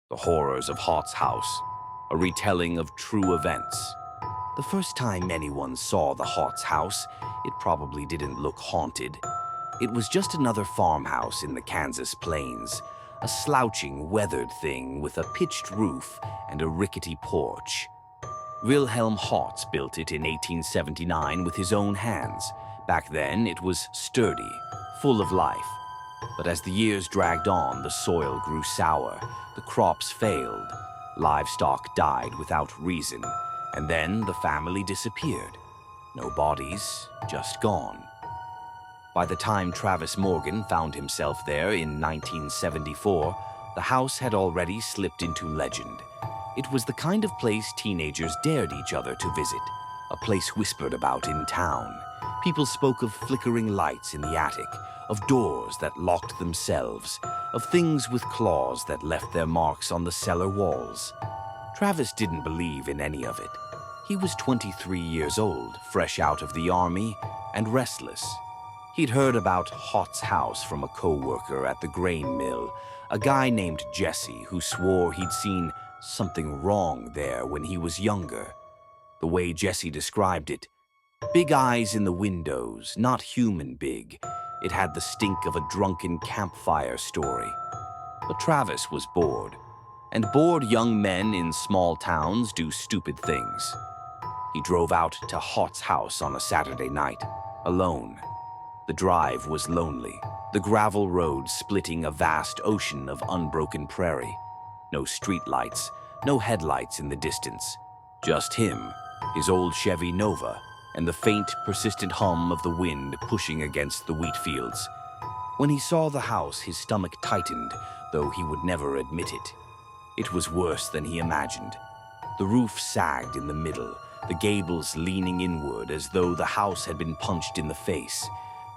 The Horrors of Hotz House, a retelling of true events. The first time anyone saw the Hotz house, it probably didn't look haunted. It was just another farmhouse in the Kansas plains, a slouching, weathered thing with a pitched roof and a rickety porch. Wilhelm Hotz built it in 1879 with his own hands. Back then, it was sturdy, full of life. But as the years dragged on, the soil grew sour, the crops failed, livestock died without reason, and then the family disappeared. No bodies, just gone. By the time Travis Morgan found himself there in 1974, the house had already slipped into legend. It was the kind of place teenagers dared each other to visit, a place whispered about in town. People spoke of flickering lights in the attic, of doors that locked themselves, of things with claws that left their marks on the cellar walls. Travis didn't believe in any of it. He was 23 years old, fresh out of the army, and restless. He'd heard about Hotz house from a co-worker at the grain mill, a guy named Jesse who swore he'd seen something wrong there when he was younger. The way Jesse described it, big eyes in the windows, not human big. It had the stink of a drunken campfire story. But Travis was bored, and bored young men in small towns do stupid things. He drove out to Hotz house on a Saturday night, alone. The drive was lonely, the gravel road splitting a vast ocean of unbroken prairie. No streetlights, no headlights in the distance. Just him, his old Chevy Nova, and the faint, persistent hum of the wind pushing against the wheat fields. When he saw the house, his stomach tightened, though he would never admit it. It was worse than he imagined. The roof sagged in the middle, the gables leaning inward as though the house had been punched in the face.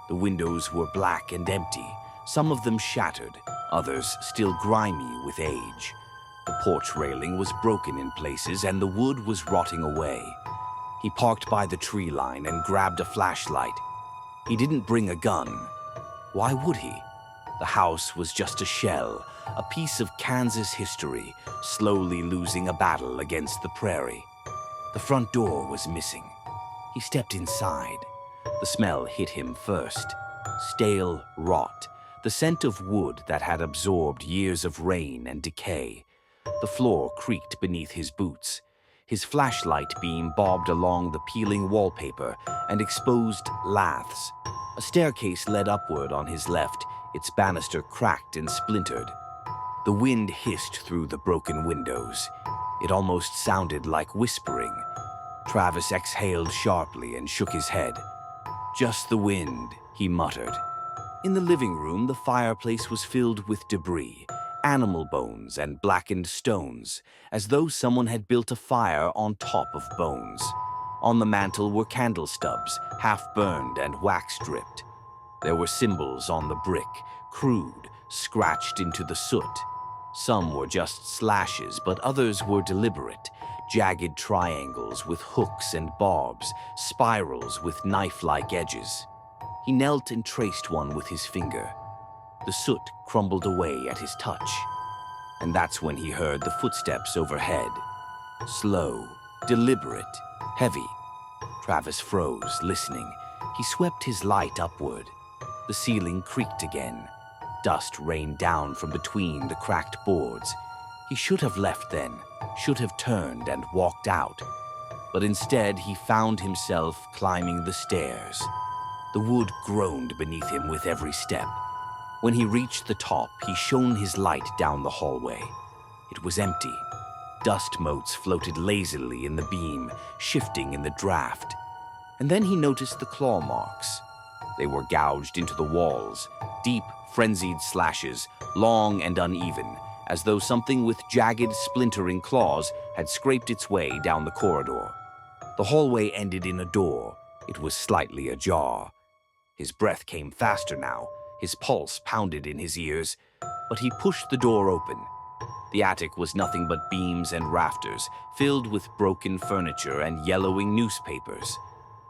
The windows were black and empty, some of them shattered, others still grimy with age. The porch railing was broken in places and the wood was rotting away. He parked by the tree line and grabbed a flashlight. He didn't bring a gun. Why would he? The house was just a shell, a piece of Kansas history, slowly losing a battle against the prairie. The front door was missing. He stepped inside. The smell hit him first. Stale rot, the scent of wood that had absorbed years of rain and decay. The floor creaked beneath his boots. His flashlight beam bobbed along the peeling wallpaper and exposed laths. A staircase led upward on his left, its banister cracked and splintered. The wind hissed through the broken windows. It almost sounded like whispering. Travis exhaled sharply and shook his head. "Just the wind," he muttered. In the living room, the fireplace was filled with debris, animal bones and blackened stones, as though someone had built a fire on top of bones. On the mantel were candle stubs, half-burned and wax-dripped. There were symbols on the brick, crude, scratched into the soot. Some were just slashes, but others were deliberate, jagged triangles with hooks and barbs, spirals with knife-like edges. He knelt and traced one with his finger. The soot crumbled away at his touch. And that's when he heard the footsteps overhead. Slow, deliberate, heavy. Travis froze, listening. He swept his light upward. The ceiling creaked again. Dust rained down from between the cracked boards. He should have left then, should have turned and walked out. But instead, he found himself climbing the stairs. The wood groaned beneath him with every step. When he reached the top, he shone his light down the hallway. It was empty. Dust motes floated lazily in the beam, shifting in the draft. And then he noticed the claw marks. They were gouged into the walls, deep, frenzied slashes, long and uneven, as though something with jagged, splintering claws had scraped its way down the corridor. The hallway ended in a door. It was slightly ajar. His breath came faster now. His pulse pounded in his ears, but he pushed the door open. The attic was nothing but beams and rafters, filled with broken furniture and yellowing newspapers.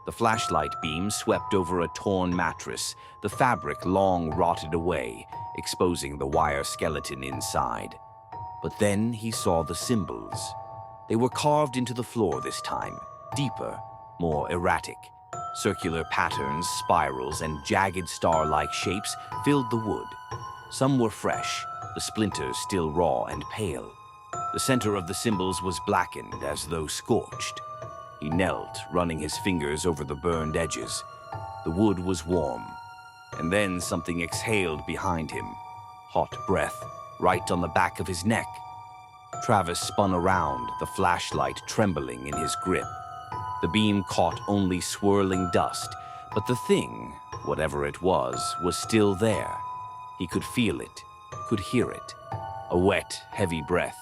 The flashlight beam swept over a torn mattress, the fabric long rotted away, exposing the wire skeleton inside. But then he saw the symbols. They were carved into the floor this time, deeper, more erratic. Circular patterns, spirals, and jagged star-like shapes filled the wood. Some were fresh, the splinters still raw and pale. The center of the symbols was blackened as though scorched. He knelt, running his fingers over the burned edges. The wood was warm. And then something exhaled behind him. Hot breath, right on the back of his neck. Travis spun around, the flashlight trembling in his grip. The beam caught only swirling dust, but the thing, whatever it was still there. He could feel it, could hear it. A wet, heavy breath.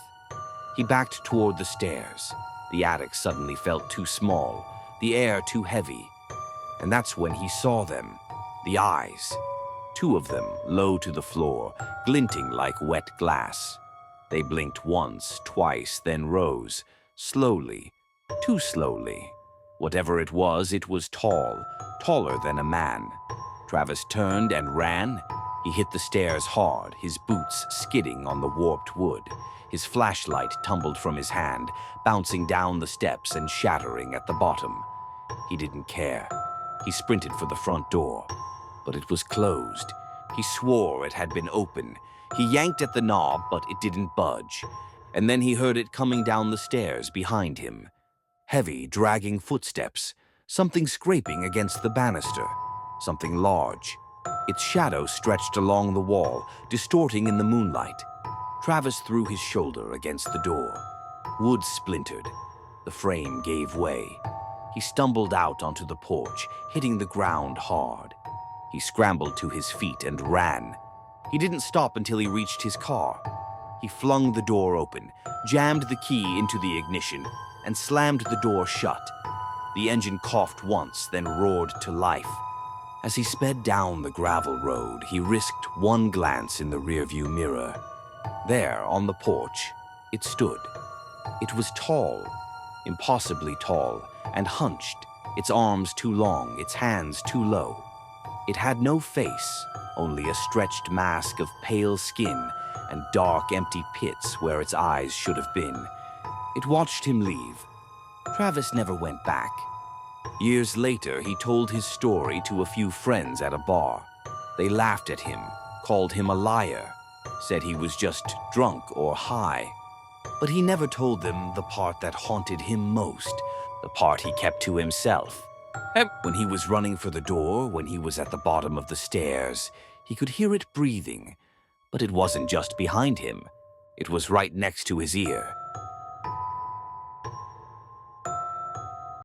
He backed toward the stairs. The attic suddenly felt too small, the air too heavy. And that's when he saw them, the eyes. Two of them, low to the floor, glinting like wet glass. They blinked once, twice, then rose, slowly, too slowly. Whatever it was tall, taller than a man. Travis turned and ran. He hit the stairs hard, his boots skidding on the warped wood. His flashlight tumbled from his hand, bouncing down the steps and shattering at the bottom. He didn't care. He sprinted for the front door, but it was closed. He swore it had been open. He yanked at the knob, but it didn't budge. And then he heard it coming down the stairs behind him. Heavy, dragging footsteps, something scraping against the banister, something large. Its shadow stretched along the wall, distorting in the moonlight. Travis threw his shoulder against the door. Wood splintered. The frame gave way. He stumbled out onto the porch, hitting the ground hard. He scrambled to his feet and ran. He didn't stop until he reached his car. He flung the door open, jammed the key into the ignition, and slammed the door shut. The engine coughed once, then roared to life. As he sped down the gravel road, he risked one glance in the rearview mirror. There, on the porch, it stood. It was tall, impossibly tall, and hunched, its arms too long, its hands too low. It had no face, only a stretched mask of pale skin and dark, empty pits where its eyes should have been. It watched him leave. Travis never went back. Years later, he told his story to a few friends at a bar. They laughed at him, called him a liar, said he was just drunk or high. But he never told them the part that haunted him most, the part he kept to himself. When he was running for the door, when he was at the bottom of the stairs, he could hear it breathing. But it wasn't just behind him. It was right next to his ear,